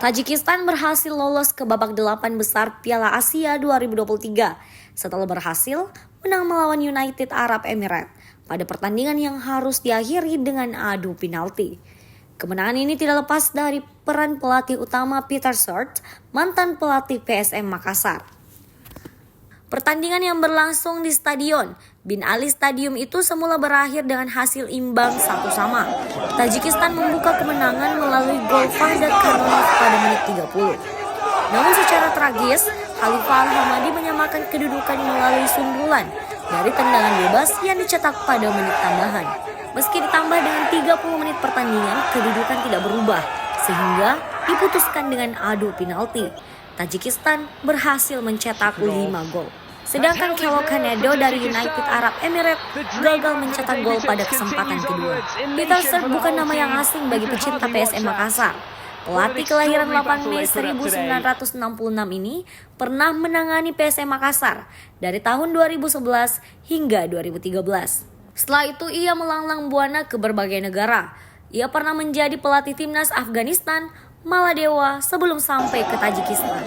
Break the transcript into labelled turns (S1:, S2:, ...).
S1: Tajikistan berhasil lolos ke babak 8 besar Piala Asia 2023 setelah berhasil menang melawan United Arab Emirates pada pertandingan yang harus diakhiri dengan adu penalti. Kemenangan ini tidak lepas dari peran pelatih utama Peter Surt, mantan pelatih PSM Makassar. Pertandingan yang berlangsung di Stadion Bin Ali Stadium itu semula berakhir dengan hasil imbang 1-1. Tajikistan membuka kemenangan melalui gol Fahdat Kanonov pada menit 30. Namun secara tragis, Khalifah Al-Hamadi menyamakan kedudukan melalui sundulan dari tendangan bebas yang dicetak pada menit tambahan. Meski ditambah dengan 30 menit pertandingan, kedudukan tidak berubah sehingga diputuskan dengan adu penalti. Tajikistan berhasil mencetak 5 gol. Sedangkan Kelok Hanedo dari United Arab Emirates gagal mencetak gol pada kesempatan kedua. Peter Surt bukan nama yang asing bagi pecinta PSM Makassar. Pelatih kelahiran 8 Mei 1966 ini pernah menangani PSM Makassar dari tahun 2011 hingga 2013. Setelah itu ia melanglang buana ke berbagai negara. Ia pernah menjadi pelatih timnas Afghanistan, Maladewa sebelum sampai ke Tajikistan.